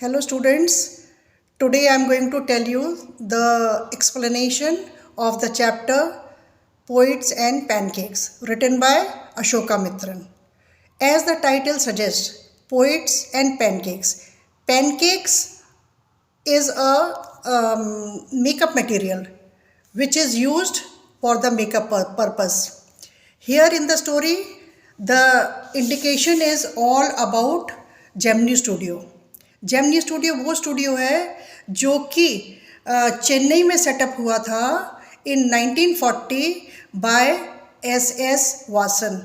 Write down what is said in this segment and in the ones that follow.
Hello students, today I am going to tell you the explanation of the chapter Poets and Pancakes written by Ashoka Mitran. As the title suggests, Poets and Pancakes. Pancakes is a makeup material which is used for the makeup purpose. Here in the story, the indication is all about Gemini Studio. Gemini studio वो studio है जो कि चेन्नई में setup हुआ था in 1940 by S Vasan.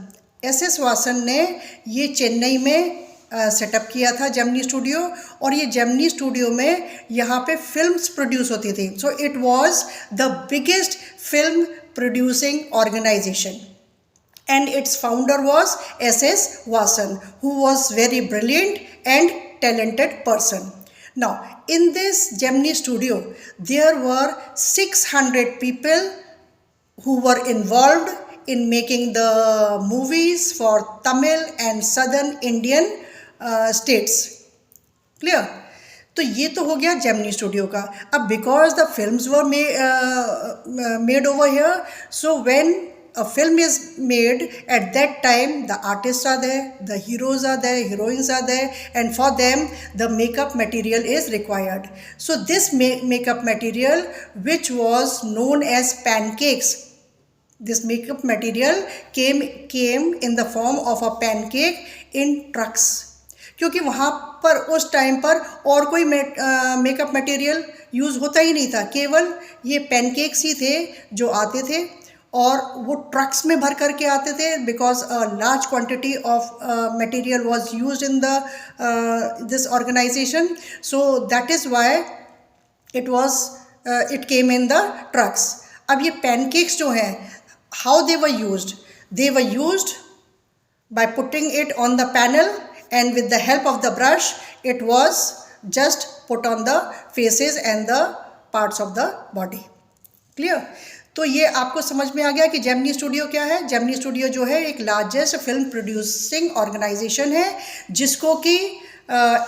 S Vasan ने ये चेन्नई में सेटअप किया था जेमनी स्टूडियो, और ये जेमनी स्टूडियो में यहाँ पे फिल्म्स प्रोड्यूस होती थी। So it was the biggest film producing organisation and its founder was S.S. Vasan, who was very brilliant and talented person. Now, in this Gemini studio, there were 600 people who were involved in making the movies for Tamil and Southern Indian states. Clear? तो ये तो हो गया Gemini studio का। अब because the films were made over here, so when a film is made, at that time the artists are there, the heroes are there, heroines are there, and for them the makeup material is required. So this makeup material, which was known as pancakes, this makeup material came in the form of a pancake in trucks, क्योंकि वहाँ पर उस time पर और कोई makeup material use होता ही नहीं था, केवल ये पैनकेक्स ही थे जो आते थे, और वो ट्रक्स में भर करके आते थे, because large quantity of material was used in the this organisation, so that is why it came in the trucks. अब ये पैनकेक्स जो हैं, how they were used by putting it on the panel, and with the help of the brush it was just put on the faces and the parts of the body. Clear? तो ये आपको समझ में आ गया कि Gemini studio क्या है। Gemini studio जो है एक लार्जेस्ट फिल्म प्रोड्यूसिंग ऑर्गेनाइजेशन है, जिसको कि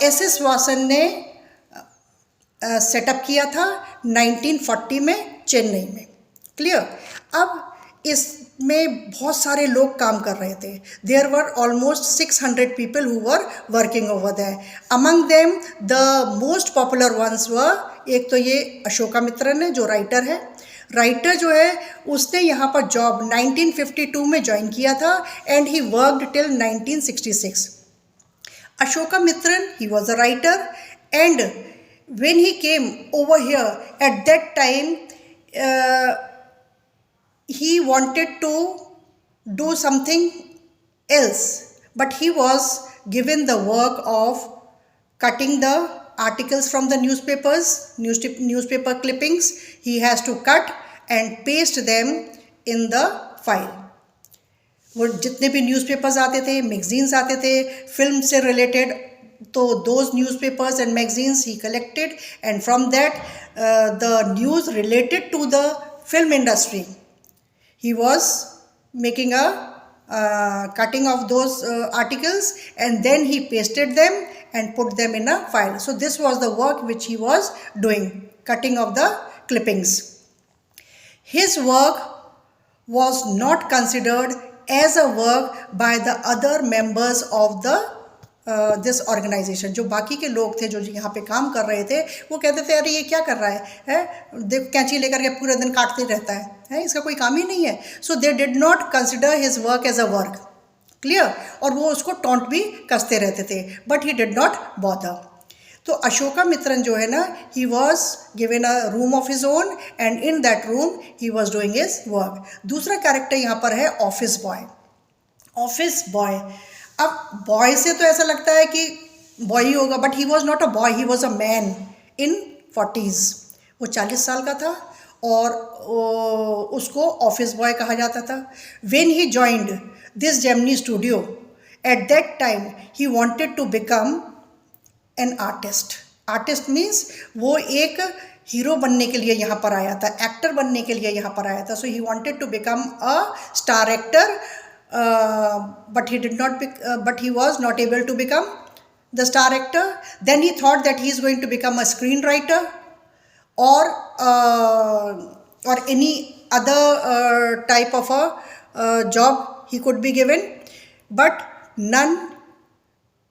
एस वासन ने सेटअप किया था 1940 में चेन्नई में। क्लियर? अब इसमें बहुत सारे लोग काम कर रहे थे। There were almost 600 people who were working over there. Among them the most popular ones were, एक तो ये अशोका मित्रन है जो राइटर है। राइटर जो है उसने यहाँ पर जॉब 1952 में ज्वाइन किया था, and he worked till 1966। Ashoka Mitran, he was a writer, and when he came over here, at that time he wanted to do something else, but he was given the work of cutting the articles from the newspaper clippings. He has to cut and paste them in the file. वो जितने भी newspapers आते थे, magazines आते थे film से related, तो those newspapers and magazines he collected, and from that the news related to the film industry, he was making a cutting of those articles, and then he pasted them and put them in a file. So this was the work which he was doing, cutting of the clippings. His work was not considered as a work by the other members of the this organisation. जो बाकी के लोग थे जो यहाँ पे काम कर रहे थे, वो कहते थे अरे ये क्या कर रहा है, देख कैंची लेकर के पूरे दिन काटते रहता है, इसका कोई काम ही नहीं है। So they did not consider his work as a work. Clear? और वो उसको टॉन्ट भी कसते रहते थे, but he did not bother. तो अशोका मित्रन जो है ना, he was given a room of his own, and in that room he was doing his work. दूसरा कैरेक्टर यहाँ पर है ऑफिस बॉय। ऑफिस बॉय, अब बॉय से तो ऐसा लगता है कि बॉय ही होगा, but he was not a boy, he was a man in 40s। वो 40 साल का था, और उसको ऑफिस बॉय कहा जाता था। When he joined this Gemini studio, at that time he wanted to become an artist. Artist means वो एक हीरो बनने के लिए यहाँ पर आया था, एक्टर बनने के लिए यहाँ पर आया था। So he wanted to become a star actor, but he was not able to become the star actor. Then he thought that he is going to become a screenwriter or any other type of a job he could be given, but none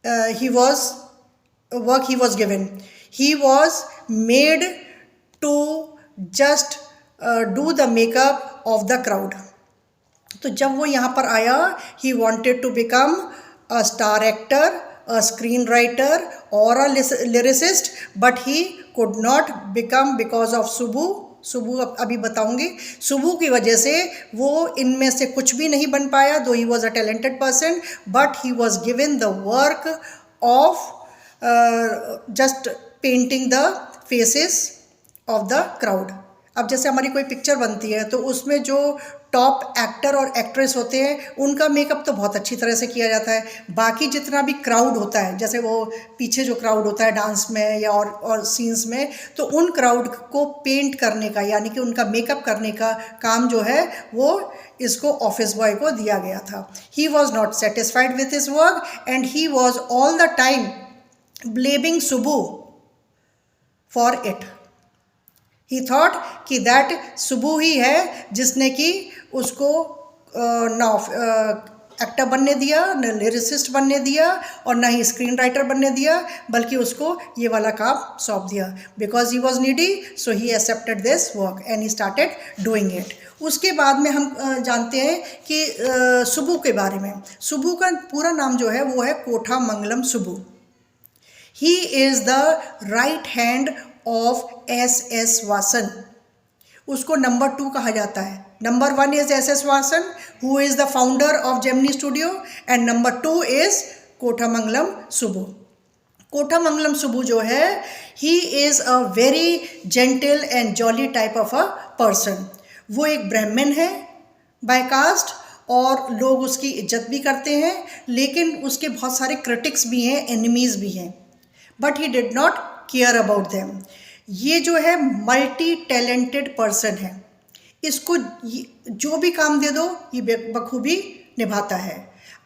work he was given. He was made to just do the makeup of the crowd. तो जब वो यहाँ पर आया, he wanted to become a star actor, a screenwriter or a lyricist, but he could not become because of Subbu अभी बताऊंगी। सुबू की वजह से वो इनमें से कुछ भी नहीं बन पाया, दो ही was a talented person, but he was given the work of just painting the faces of the crowd. अब जैसे हमारी कोई पिक्चर बनती है तो उसमें जो टॉप एक्टर और एक्ट्रेस होते हैं उनका मेकअप तो बहुत अच्छी तरह से किया जाता है, बाकी जितना भी क्राउड होता है, जैसे वो पीछे जो क्राउड होता है डांस में या और सीन्स में, तो उन क्राउड को पेंट करने का यानी कि उनका मेकअप करने का काम जो है वो इसको ऑफिस बॉय को दिया गया था। He was not satisfied with his work and he was all the time blaming Subbu for it. He thought कि दैट सुबू ही है जिसने कि उसको ना एक्टर बनने दिया, न लिरिसिस्ट बनने दिया और ना ही स्क्रीन राइटर बनने दिया, बल्कि उसको ये वाला काम सौंप दिया। Because he was needy so he accepted this work and he started doing it. उसके बाद में हम जानते हैं कि सुबू के बारे में। सुबू का पूरा नाम जो है वो है Kothamangalam Subbu. He is the right hand of S Vasan. उसको नंबर 2 कहा जाता है। Number 1 is S Vasan who is the founder of Gemini studio and number 2 is Kothamangalam Subbu. Kothamangalam Subbu जो है he is a very gentle and jolly type of a person. वो एक ब्राह्मण है बाय कास्ट और लोग उसकी इज्जत भी करते हैं, लेकिन उसके बहुत सारे क्रिटिक्स भी हैं, एनिमीज़ भी हैं, but he did not care about them. ये जो है मल्टी टैलेंटेड पर्सन है, इसको जो भी काम दे दो ये बखूबी निभाता है।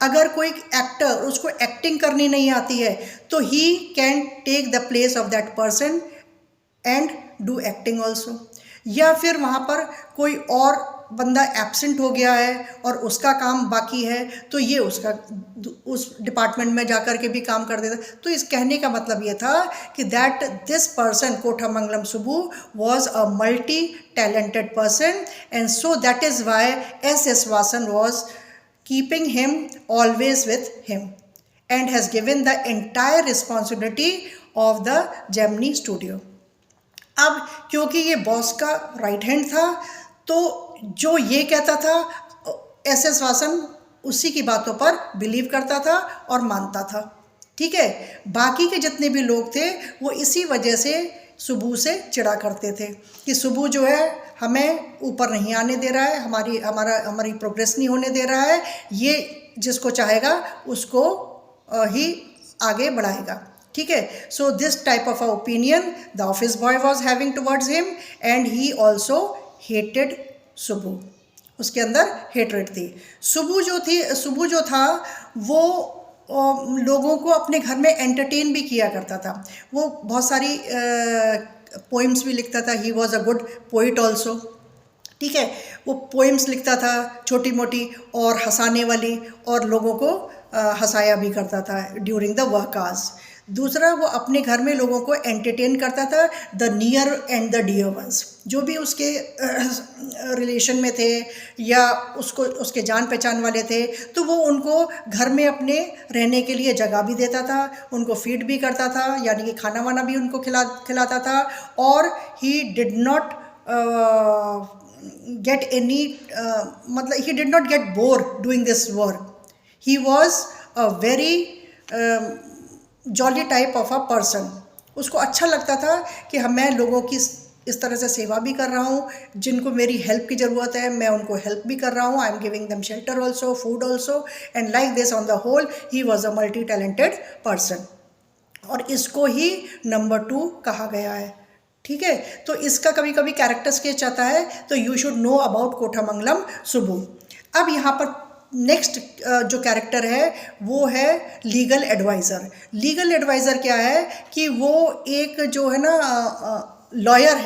अगर कोई एक्टर उसको एक्टिंग करनी नहीं आती है तो he can take the place of that person and do acting also. या फिर वहाँ पर कोई और बंदा एब्सेंट हो गया है और उसका काम बाकी है तो ये उसका उस डिपार्टमेंट में जा कर के भी काम कर देता। तो इस कहने का मतलब ये था कि that this person Kothamangalam Subbu was a multi talented person and so that is why S Vasan was keeping him always with him and has given the entire responsibility of the Gemini studio. अब क्योंकि ये बॉस का right hand था तो जो ये कहता था एस वासन उसी की बातों पर बिलीव करता था और मानता था। ठीक है, बाकी के जितने भी लोग थे वो इसी वजह से सुबू से चिढ़ा करते थे कि सुबू जो है हमें ऊपर नहीं आने दे रहा है, हमारी प्रोग्रेस नहीं होने दे रहा है, ये जिसको चाहेगा उसको ही आगे बढ़ाएगा। ठीक है, so this type of a opinion the office boy was having towards him and he also hated Subbu. उसके अंदर हेटरेट थी। सुबू जो था वो लोगों को अपने घर में एंटरटेन भी किया करता था। वो बहुत सारी पोइम्स भी लिखता था। ही was a good poet also. ठीक है, वो पोइम्स लिखता था छोटी मोटी और हंसाने वाली, और लोगों को हंसाया भी करता था ड्यूरिंग द वर्क आवर्स। दूसरा, वो अपने घर में लोगों को एंटरटेन करता था, the near and the dear ones, जो भी उसके रिलेशन में थे या उसके जान पहचान वाले थे, तो वो उनको घर में अपने रहने के लिए जगह भी देता था, उनको फीड भी करता था, यानी कि खाना वाना भी उनको खिलाता था। और ही डिड नॉट get any मतलब he did not get bored doing this work. He was a very jolly type of a person. उसको अच्छा लगता था कि मैं लोगों की इस तरह से सेवा भी कर रहा हूँ, जिनको मेरी हेल्प की ज़रूरत है मैं उनको हेल्प भी कर रहा हूँ। I am giving them shelter also, food also, and like this on the whole he was a multi talented person. और इसको ही नंबर 2 कहा गया है। ठीक है, तो इसका कभी कभी कैरेक्टर स्केच आता है, तो you should know about Kothamangalam Subbu. अब यहाँ पर नेक्स्ट जो कैरेक्टर है वो है लीगल एडवाइज़र। लीगल एडवाइज़र क्या है कि वो एक जो है ना लॉयर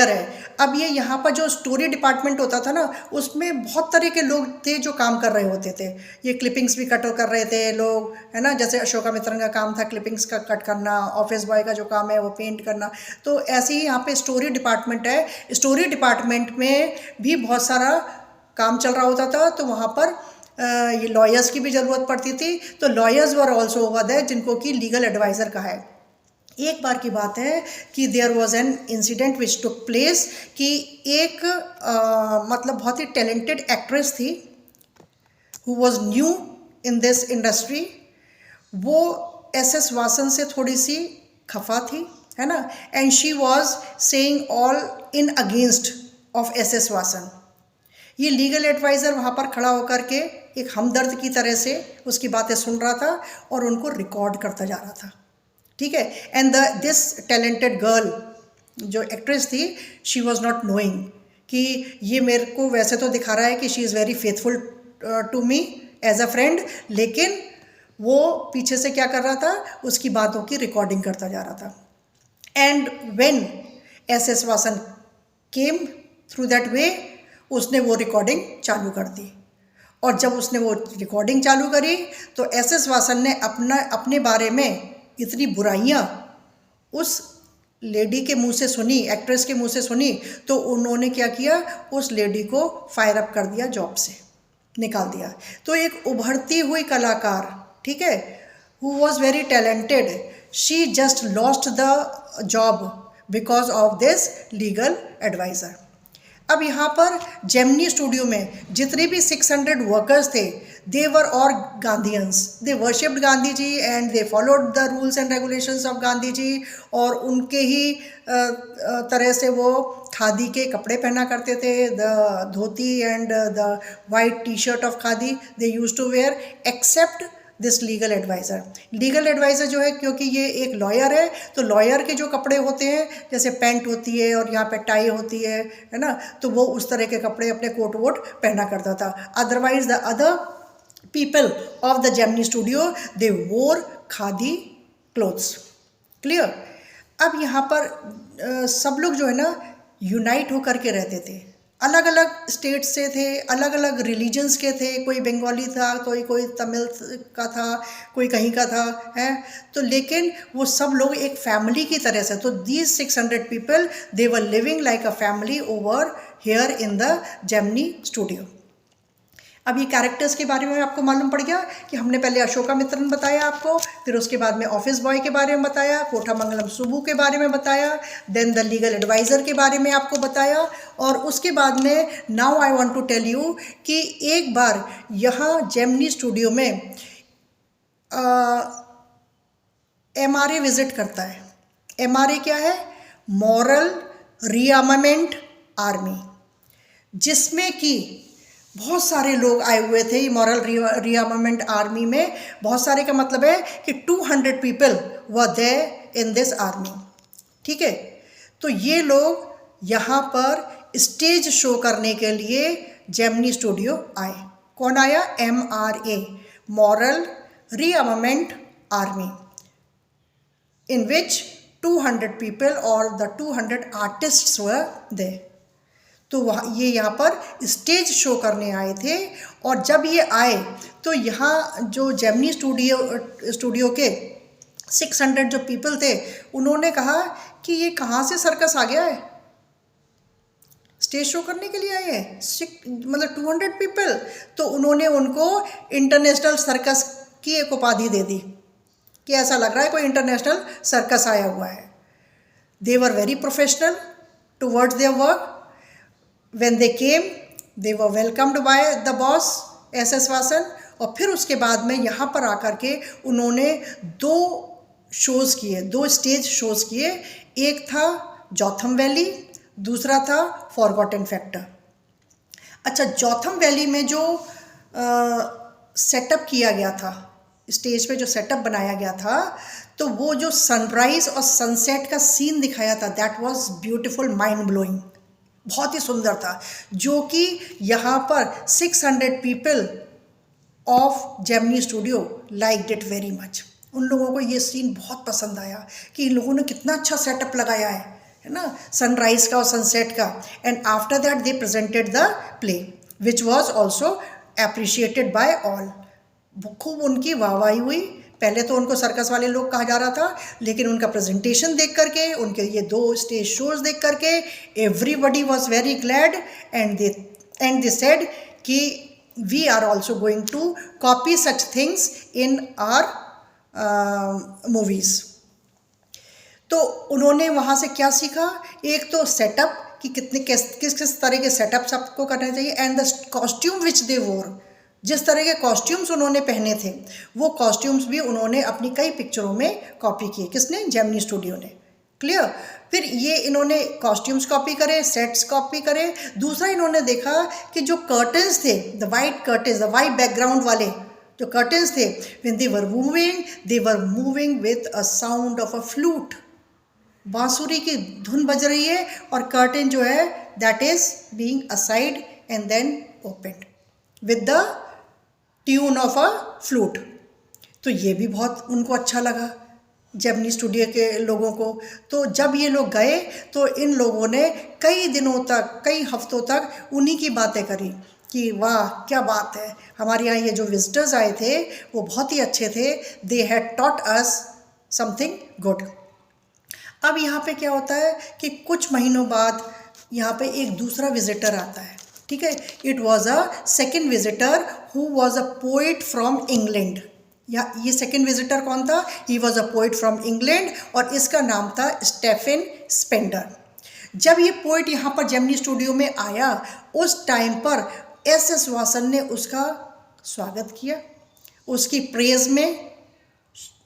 है। अब ये यहाँ पर जो स्टोरी डिपार्टमेंट होता था ना, उसमें बहुत तरह के लोग थे जो काम कर रहे होते थे। ये क्लिपिंग्स भी कट कर रहे थे लोग, है ना, जैसे अशोका मित्रन का काम था क्लिपिंग्स का कट करना, ऑफिस बॉय का जो काम है वो पेंट करना। तो ऐसे ही यहाँ पे स्टोरी डिपार्टमेंट है। स्टोरी डिपार्टमेंट में भी बहुत सारा काम चल रहा होता था, तो वहाँ पर ये लॉयर्स की भी ज़रूरत पड़ती थी। तो lawyers were also over there, जिनको कि लीगल एडवाइज़र कहा है। एक बार की बात है कि there was an incident which took place कि एक मतलब बहुत ही टैलेंटेड एक्ट्रेस थी who was new in this industry. वो एस वासन से थोड़ी सी खफा थी, है ना, and she was saying all in against of S Vasan. ये लीगल एडवाइज़र वहाँ पर खड़ा होकर के एक हमदर्द की तरह से उसकी बातें सुन रहा था और उनको रिकॉर्ड करता जा रहा था, ठीक है। एंड दिस टैलेंटेड गर्ल जो एक्ट्रेस थी, शी वॉज नॉट नोइंग कि ये मेरे को वैसे तो दिखा रहा है कि she is very faithful to me as a friend, लेकिन वो पीछे से क्या कर रहा था, उसकी बातों की रिकॉर्डिंग करता जा रहा था। And when S Vasan came through that way, उसने वो रिकॉर्डिंग चालू कर दी। और जब उसने वो रिकॉर्डिंग चालू करी तो एस वासन ने अपने बारे में इतनी बुराइयाँ उस लेडी के मुंह से सुनी, एक्ट्रेस के मुंह से सुनी, तो उन्होंने क्या किया, उस लेडी को फायर अप कर दिया, जॉब से निकाल दिया। तो एक उभरती हुई कलाकार, ठीक है, who was very talented, she just lost the job because of this legal adviser. अब यहाँ पर जेमिनी स्टूडियो में जितने भी 600 वर्कर्स थे, दे वर और Gandhians. They worshipped Gandhi ji and they followed the rules and regulations of Gandhi ji, और उनके ही तरह से वो खादी के कपड़े पहना करते थे, the dhoti and the white T shirt of khadi they use to wear, except this legal adviser. Legal adviser जो है, क्योंकि ये एक लॉयर है, तो लॉयर के जो कपड़े होते हैं, जैसे पैंट होती है और यहाँ पे टाई होती है ना, तो वो उस तरह के कपड़े अपने कोट वोट पहना करता था। Otherwise the other people of the Gemini studio they wore khadi clothes. Clear. अब यहाँ पर सब लोग जो है ना यूनाइट होकर के रहते थे, अलग अलग स्टेट से थे, अलग अलग रिलीजन्स के थे, कोई बंगाली था, कोई तमिल का था, कोई कहीं का था, है, तो लेकिन वो सब लोग एक फैमिली की तरह से, तो these 600 people they were living like a family over here in the Gemini studio. अब ये कैरेक्टर्स के बारे में आपको मालूम पड़ गया कि हमने पहले अशोका मित्रन बताया आपको, फिर उसके बाद में ऑफिस बॉय के बारे में बताया, कोठामंगलम सुब्बू के बारे में बताया, देन द लीगल एडवाइज़र के बारे में आपको बताया, और उसके बाद में now I want to tell you कि एक बार यहाँ जेमिनी स्टूडियो में MRA विज़िट करता है। MRA क्या है? मॉरल रीआर्मामेंट आर्मी, जिसमें कि बहुत सारे लोग आए हुए थे। ये मॉरल रीआर्मामेंट आर्मी में बहुत सारे का मतलब है कि 200 people were there in this army, ठीक है। तो ये लोग यहाँ पर स्टेज शो करने के लिए जेमिनी स्टूडियो आए। कौन आया? MRA, moral rearmament army, in which 200 people or the 200 artists were there। तो ये यहाँ पर स्टेज शो करने आए थे, और जब ये आए तो यहाँ जो जेमिनी स्टूडियो के 600 जो पीपल थे, उन्होंने कहा कि ये कहाँ से सर्कस आ गया है, स्टेज शो करने के लिए आए हैं, मतलब 200 पीपल। तो उन्होंने उनको इंटरनेशनल सर्कस की एक उपाधि दे दी कि ऐसा लग रहा है कोई इंटरनेशनल सर्कस आया हुआ है। They were very professional towards their work. When they came they were welcomed by the boss SS Vasan. और फिर उसके बाद में यहाँ पर आकर के उन्होंने 2 शोज़ किए, 2 स्टेज शोज़ किए। एक था जोथम वैली, दूसरा था फॉरगॉटन फैक्टर। अच्छा, जोथम वैली में जो सेटअप किया गया था, स्टेज पे जो सेटअप बनाया गया था, तो वो जो सनराइज़ और सनसेट का सीन दिखाया था, that was beautiful, mind blowing, बहुत ही सुंदर था, जो कि यहाँ पर 600 people of Gemini studio liked it very much. उन लोगों को ये सीन बहुत पसंद आया कि इन लोगों ने कितना अच्छा सेटअप लगाया है ना, सनराइज का और सनसेट का। And after that they presented the play which was also appreciated by all. खूब उनकी वाहवाही हुई। पहले तो उनको सर्कस वाले लोग कहा जा रहा था, लेकिन उनका प्रेजेंटेशन देख करके, उनके ये 2 स्टेज शोज देख करके everybody was very glad and they said कि we are also going to copy such things in our movies. तो उन्होंने वहाँ से क्या सीखा? एक तो सेटअप कि किस तरह के सेटअप सबको करने चाहिए, एंड द कॉस्ट्यूम विच दे वोर, जिस तरह के कॉस्ट्यूम्स उन्होंने पहने थे वो कॉस्ट्यूम्स भी उन्होंने अपनी कई पिक्चरों में कॉपी किए। किसने? जेमिनी स्टूडियो ने। क्लियर? फिर ये इन्होंने कॉस्ट्यूम्स कॉपी करे, सेट्स कॉपी करे। दूसरा इन्होंने देखा कि जो कर्टन्स थे, the white curtains, the white background वाले जो कर्टन्स थे, when they were moving with a sound of a flute. बांसुरी की धुन बज रही है और कर्टन जो है that is being aside and then opened with the tune of a flute. तो ये भी बहुत उनको अच्छा लगा जेमिनी स्टूडियो के लोगों को। तो जब ये लोग गए तो इन लोगों ने कई दिनों तक, कई हफ्तों तक उन्हीं की बातें करी कि वाह क्या बात है, हमारे यहाँ ये जो विजिटर्स आए थे वो बहुत ही अच्छे थे, they had taught us something good. अब यहाँ पे क्या होता है कि कुछ महीनों बाद यहाँ पे एक दूसरा विजिटर आता है। ठीक है, it was a second visitor who was a poet from England. या ये सेकेंड विजिटर कौन था? ही was a poet from England और इसका नाम था स्टेफन स्पेंडर। जब ये पोइट यहाँ पर जेमिनी स्टूडियो में आया, उस टाइम पर एस वासन ने उसका स्वागत किया, उसकी प्रेज में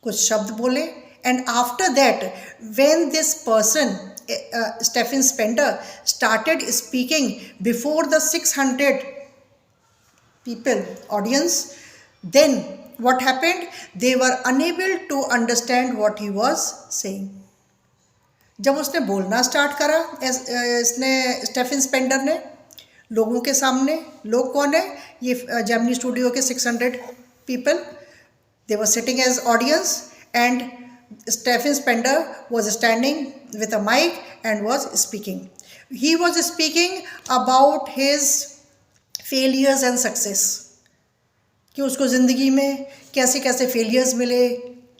कुछ शब्द बोले। And after that when this person Stephen Spender started speaking before the 600 people audience, then what happened? They were unable to understand what he was saying. जब उसने बोलना स्टार्ट करा इसने स्टेफन स्पेंडर ने लोगों के सामने, लोग कौन है? ये जेमिनी स्टूडियो के 600 people, they were sitting as audience and Stephen Spender was standing with a mic and was speaking. He was speaking about his failures and success, कि उसको ज़िंदगी में कैसे कैसे फेलियर्स मिले,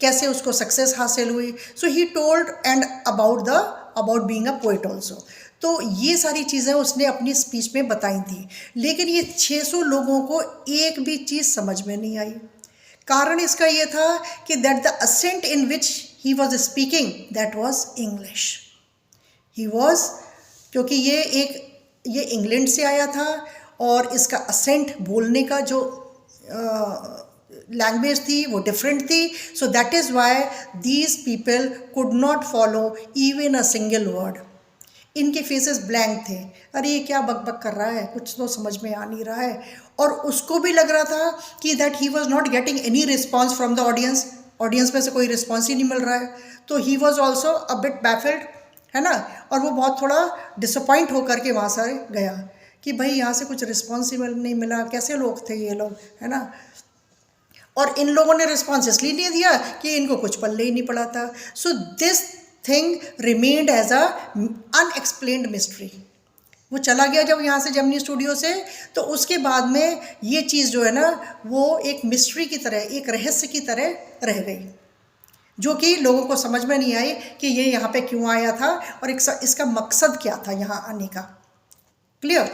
कैसे उसको सक्सेस हासिल हुई। So he told and about being a poet also. तो ये सारी चीज़ें उसने अपनी स्पीच में बताई थी, लेकिन ये 600 लोगों को एक भी चीज़ समझ में नहीं आई। कारण इसका ये था कि that the accent in which he was speaking that was English. He was, क्योंकि ये इंग्लैंड से आया था और इसका असेंट, बोलने का जो लैंग्वेज थी वो डिफरेंट थी। सो that is why these people could not follow even a single word. इनके फेसेस ब्लैंक थे, अरे ये क्या बकबक कर रहा है, कुछ तो समझ में आ नहीं रहा है। और उसको भी लग रहा था कि that he was not getting any response from the audience, audience में से कोई रिस्पॉन्स ही नहीं मिल रहा है। तो he was also a bit baffled, है ना, और वो बहुत थोड़ा डिसअपॉइंट होकर के वहाँ से गया कि भाई यहाँ से कुछ रिस्पॉन्स ही नहीं मिला, कैसे लोग थे ये लोग, है ना। और इन लोगों ने रिस्पॉन्स इसलिए नहीं दिया कि इनको कुछ पल्ले ही नहीं पड़ा था। So this thing remained as a unexplained mystery. वो चला गया जब यहाँ से जेमिनी स्टूडियो से, तो उसके बाद में ये चीज़ जो है ना वो एक मिस्ट्री की तरह, एक रहस्य की तरह रह गई, जो कि लोगों को समझ में नहीं आई कि ये यहाँ पे क्यों आया था और इसका मकसद क्या था यहाँ आने का। क्लियर?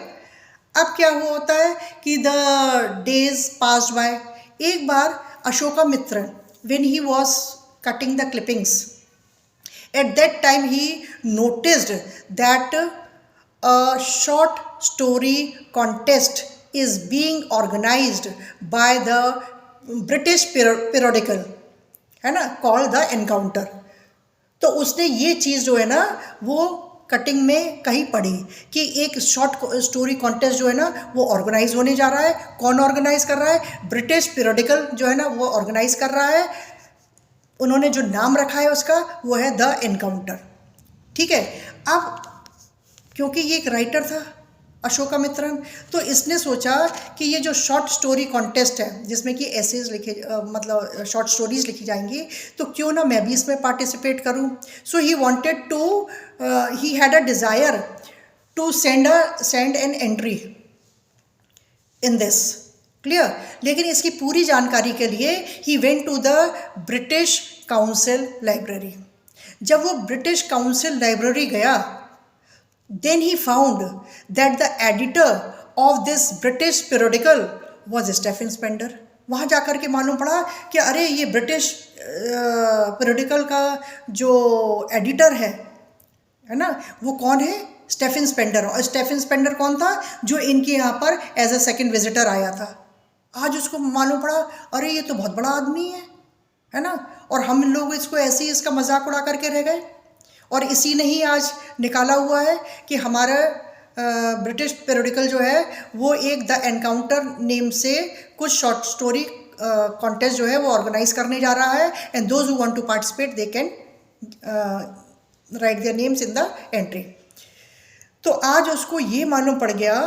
अब क्या होता है कि द डेज पास्ड बाय। एक बार Ashokamitran, when he was cutting the clippings, at that time he noticed that a short story contest is being organized by the British periodical, है ना, called the Encounter। तो उसने ये चीज़ जो है ना वो कटिंग में कहीं पढ़ी कि एक शॉर्ट स्टोरी कॉन्टेस्ट जो है ना वो ऑर्गेनाइज होने जा रहा है। कौन ऑर्गेनाइज कर रहा है? ब्रिटिश पीरियडिकल जो है ना वो ऑर्गेनाइज कर रहा है। उन्होंने जो नाम रखा है उसका वो है द एनकाउंटर। ठीक है, अब क्योंकि ये एक राइटर था अशोकामित्रन। तो इसने सोचा कि ये जो शॉर्ट स्टोरी कॉन्टेस्ट है जिसमें कि एसेज लिखे मतलब शॉर्ट स्टोरीज लिखी जाएंगी, तो क्यों ना मैं भी इसमें पार्टिसिपेट करूं। So he wanted to he had a desire to send an entry in this, clear. लेकिन इसकी पूरी जानकारी के लिए he went to the British Council library. जब वो ब्रिटिश काउंसिल लाइब्रेरी गया, then he found that the editor of this British periodical was Stephen Spender। वहाँ जाकर के मालूम पड़ा कि अरे ये ब्रिटिश periodical का जो एडिटर है ना, वो कौन है, स्टेफन स्पेंडर। और स्टेफन स्पेंडर कौन था, जो इनके यहाँ पर एज अ सेकंड विजिटर आया था। आज उसको मालूम पड़ा अरे ये तो बहुत बड़ा आदमी है ना, और हम लोग इसको ऐसे ही इसका मजाक उड़ा करके रह गए। और इसी ने ही आज निकाला हुआ है कि हमारा ब्रिटिश पेरियोडिकल जो है वो एक द एनकाउंटर नेम से कुछ शॉर्ट स्टोरी कॉन्टेस्ट जो है वो ऑर्गेनाइज करने जा रहा है, and those who want to participate they can write their names in the entry. तो आज उसको ये मालूम पड़ गया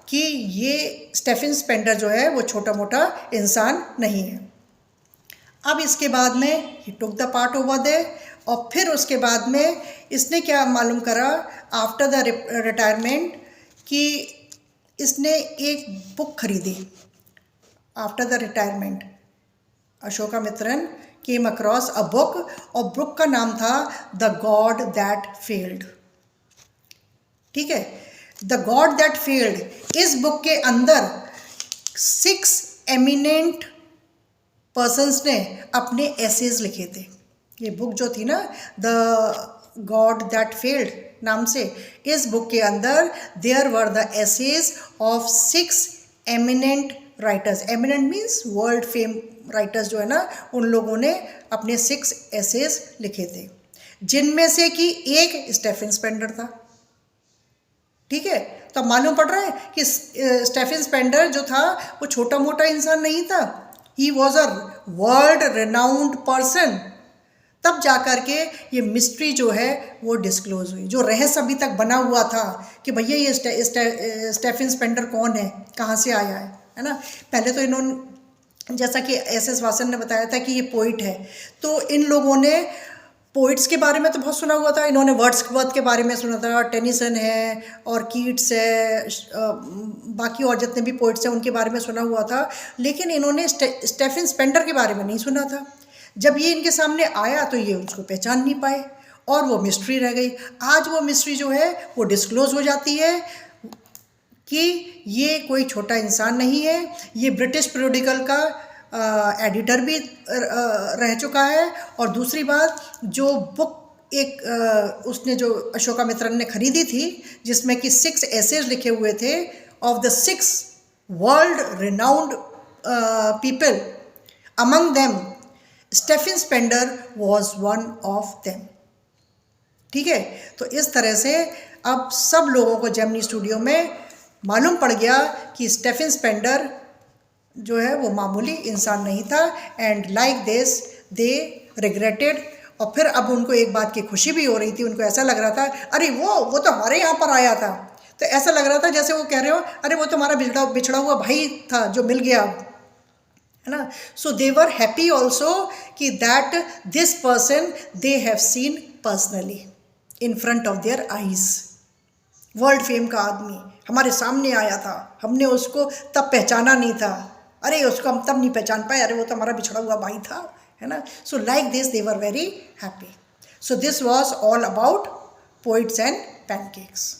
कि ये स्टेफन स्पेंडर जो है वो छोटा मोटा इंसान नहीं है। अब इसके बाद में he took the part over there, और फिर उसके बाद में इसने क्या मालूम करा आफ्टर द रिटायरमेंट कि इसने एक बुक खरीदी। After the retirement Ashokamitran came across a book, और बुक का नाम था द गॉड दैट फेल्ड। ठीक है, द गॉड दैट फेल्ड। इस बुक के अंदर 6 एमिनेंट पर्सन्स ने अपने एसेज लिखे थे। ये बुक जो थी ना द गॉड दैट फेल्ड नाम से, इस बुक के अंदर there were the essays of 6 eminent writers. Eminent means world fame writers जो है ना, उन लोगों ने अपने 6 एसेज लिखे थे, जिनमें से कि एक स्टेफन स्पेंडर था। ठीक है, तो मालूम पड़ रहा है कि स्टेफन स्पेंडर जो था वो छोटा मोटा इंसान नहीं था, ही was a world renowned person. तब जाकर के ये मिस्ट्री जो है वो डिस्क्लोज हुई, जो रहस्य अभी तक बना हुआ था कि भैया ये स्टेफन स्पेंडर कौन है, कहाँ से आया है ना। पहले तो इन्होंने, जैसा कि एस वासन ने बताया था कि ये पोइट है, तो इन लोगों ने पोइट्स के बारे में तो बहुत सुना हुआ था। इन्होंने वर्ड्सवर्थ के बारे में सुना था, टेनिसन है और कीट्स है, बाकी और जितने भी पोइट्स हैं उनके बारे में सुना हुआ था, लेकिन इन्होंने स्टेफन स्पेंडर के बारे में नहीं सुना था। जब ये इनके सामने आया तो ये उसको पहचान नहीं पाए और वो मिस्ट्री रह गई। आज वो मिस्ट्री जो है वो डिस्क्लोज हो जाती है कि ये कोई छोटा इंसान नहीं है, ये ब्रिटिश पीरियोडिकल का एडिटर भी रह चुका है। और दूसरी बात, जो बुक उसने जो अशोकामित्रन ने खरीदी थी जिसमें कि 6 एसेज लिखे हुए थे of the 6 world renowned people, among them Stephen Spender was one of them. ठीक है, तो इस तरह से अब सब लोगों को जेमिनी स्टूडियो में मालूम पड़ गया कि स्टेफन स्पेंडर जो है वो मामूली इंसान नहीं था, and like this they regretted. और फिर अब उनको एक बात की खुशी भी हो रही थी, उनको ऐसा लग रहा था अरे वो तो हमारे यहाँ पर आया था, तो ऐसा लग रहा था जैसे वो कह रहे हो अरे वो तो हमारा बिछड़ा हुआ भाई था जो मिल गया, है ना। सो दे वर हैप्पी ऑल्सो कि that this person they have seen personally in front of their eyes. World fame का आदमी हमारे सामने आया था, हमने उसको तब पहचाना नहीं था, अरे उसको हम तब नहीं पहचान पाए, अरे वो तो हमारा बिछड़ा हुआ भाई था, है ना। So like this they were very happy. So this was all about poets and pancakes.